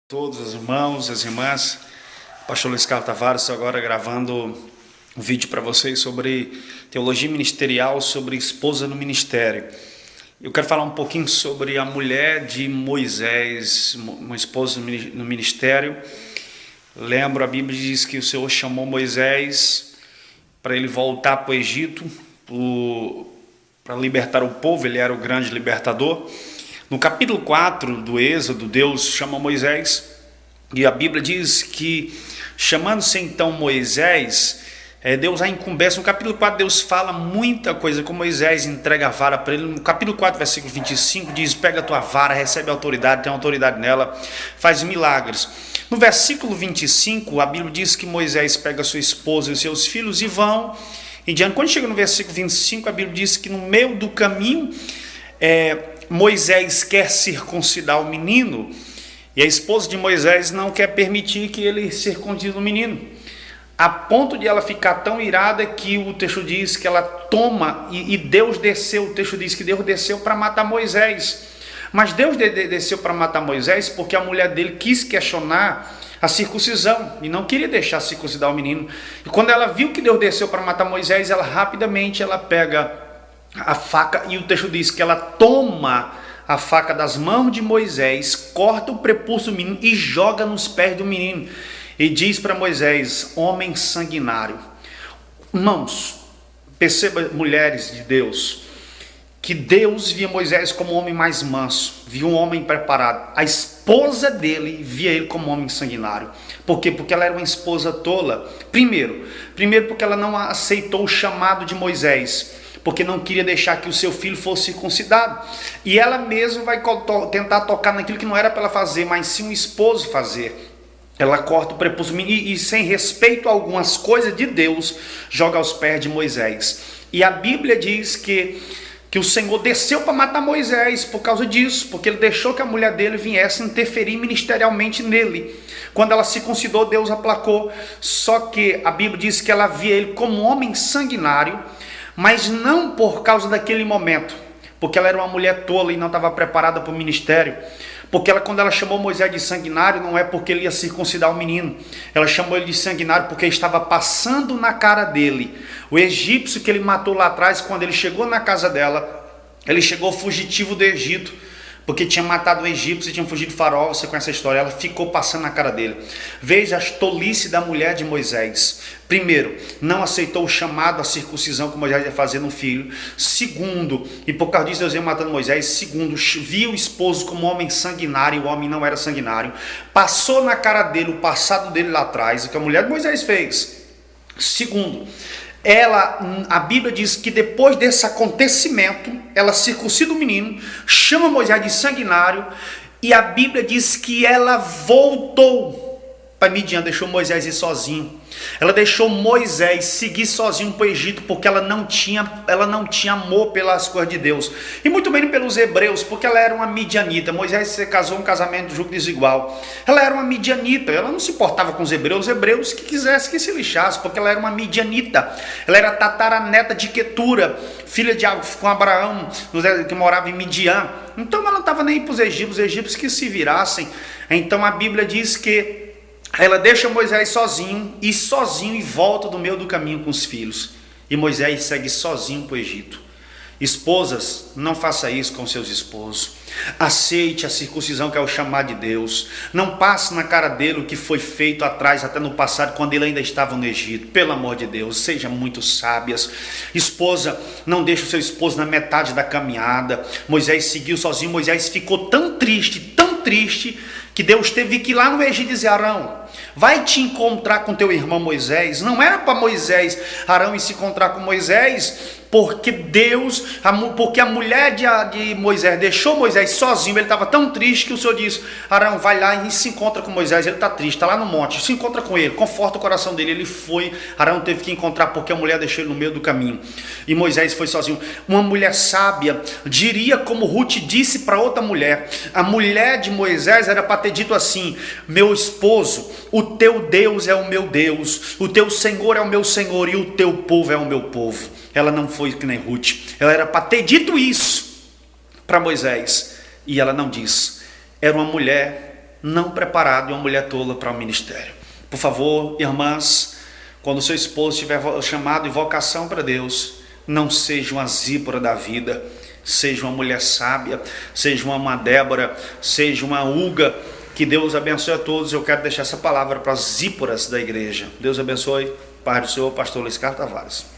Todos os irmãos, as irmãs, Pastor Luiz Carlos Tavares, estou agora gravando um vídeo para vocês sobre teologia ministerial, sobre esposa no ministério. Eu quero falar um pouquinho sobre a mulher de Moisés, uma esposa no ministério. Lembro, a Bíblia diz que o Senhor chamou Moisés para ele voltar para o Egito, para libertar o povo, ele era o grande libertador. No capítulo 4 do Êxodo, Deus chama Moisés, e a Bíblia diz que, chamando-se então Moisés, Deus a incumbência. No capítulo 4, Deus fala muita coisa com Moisés, entrega a vara para ele. No capítulo 4, versículo 25, diz: pega a tua vara, recebe autoridade, tem autoridade nela, faz milagres. No versículo 25, a Bíblia diz que Moisés pega a sua esposa e os seus filhos e vão em diante. Quando chega no versículo 25, a Bíblia diz que no meio do caminho, Moisés quer circuncidar o menino, e a esposa de Moisés não quer permitir que ele circuncida o menino, a ponto de ela ficar tão irada que o texto diz que ela toma, e Deus desceu, o texto diz que Deus desceu para matar Moisés. Mas Deus desceu para matar Moisés porque a mulher dele quis questionar a circuncisão e não queria deixar circuncidar o menino. E quando ela viu que Deus desceu para matar Moisés, ela rapidamente pega a faca, e o texto diz que ela toma a faca das mãos de Moisés, corta o prepúcio do menino e joga nos pés do menino, e diz para Moisés: homem sanguinário. Irmãos, perceba, mulheres de Deus, que Deus via Moisés como um homem mais manso, via um homem preparado. A esposa dele via ele como um homem sanguinário. Por quê? Porque ela era uma esposa tola. Primeiro porque ela não aceitou o chamado de Moisés, porque não queria deixar que o seu filho fosse circuncidado. E ela mesma vai tentar tocar naquilo que não era para ela fazer, mas sim o esposo fazer. Ela corta o prepúcio e sem respeito a algumas coisas de Deus, joga aos pés de Moisés. E a Bíblia diz que o Senhor desceu para matar Moisés por causa disso, porque ele deixou que a mulher dele viesse interferir ministerialmente nele. Quando ela circuncidou, Deus aplacou. Só que a Bíblia diz que ela via ele como um homem sanguinário, mas não por causa daquele momento, porque ela era uma mulher tola e não estava preparada para o ministério. Porque quando ela chamou Moisés de sanguinário, não é porque ele ia circuncidar o menino, ela chamou ele de sanguinário porque estava passando na cara dele. O egípcio que ele matou lá atrás, quando ele chegou na casa dela, ele chegou fugitivo do Egito, porque tinha matado o egípcio e tinha fugido do faraó. Você conhece a história, ela ficou passando na cara dele. Veja a tolice da mulher de Moisés. Primeiro, não aceitou o chamado à circuncisão que Moisés ia fazer no filho. Segundo, e por causa disso Deus ia matando Moisés. Segundo, viu o esposo como um homem sanguinário, o homem não era sanguinário. Passou na cara dele o passado dele lá atrás, o que a mulher de Moisés fez. Segundo, a Bíblia diz que depois desse acontecimento, ela circuncida o menino, chama Moisés de sanguinário, e a Bíblia diz que ela voltou para Midian, deixou Moisés ir sozinho. Ela deixou Moisés seguir sozinho para o Egito, porque ela não tinha amor pelas coisas de Deus, e muito menos pelos hebreus, porque ela era uma midianita. Moisés se casou um casamento de julgo desigual. Ela era uma midianita, ela não se importava com os hebreus que quisesse que se lixasse, porque ela era uma midianita. Ela era tataraneta de Quetura, filha de com Abraão, que morava em Midian. Então ela não estava nem para os egípcios que se virassem. Então a Bíblia diz que ela deixa Moisés sozinho e volta do meio do caminho com os filhos. E Moisés segue sozinho para o Egito. Esposas, não faça isso com seus esposos. Aceite a circuncisão, que é o chamado de Deus. Não passe na cara dele o que foi feito atrás, até no passado, quando ele ainda estava no Egito. Pelo amor de Deus, sejam muito sábias. Esposa, não deixe o seu esposo na metade da caminhada. Moisés seguiu sozinho. Moisés ficou tão triste, que Deus teve que ir lá no Egito dizer: Arão, vai te encontrar com teu irmão Moisés. Não era para Arão ir se encontrar com Moisés, porque a mulher de Moisés deixou Moisés sozinho. Ele estava tão triste que o Senhor disse: Arão, vai lá e se encontra com Moisés. Ele está triste, está lá no monte, se encontra com ele, conforta o coração dele. Ele foi, Arão teve que encontrar, porque a mulher deixou ele no meio do caminho, e Moisés foi sozinho. Uma mulher sábia diria, como Ruth disse para outra mulher. A mulher de Moisés era para ter dito assim: meu esposo, o teu Deus é o meu Deus, o teu Senhor é o meu Senhor, e o teu povo é o meu povo. Ela não foi que nem Ruth. Ela era para ter dito isso para Moisés, e ela não disse. Era uma mulher não preparado e uma mulher tola para o ministério. Por favor, irmãs, quando seu esposo tiver chamado e vocação para Deus, não seja uma Zípora da vida, seja uma mulher sábia, seja uma Débora, seja uma Uga. Que Deus abençoe a todos. Eu quero deixar essa palavra para as Zíporas da igreja. Deus abençoe. Pai do Senhor, pastor Luiz Carlos Tavares.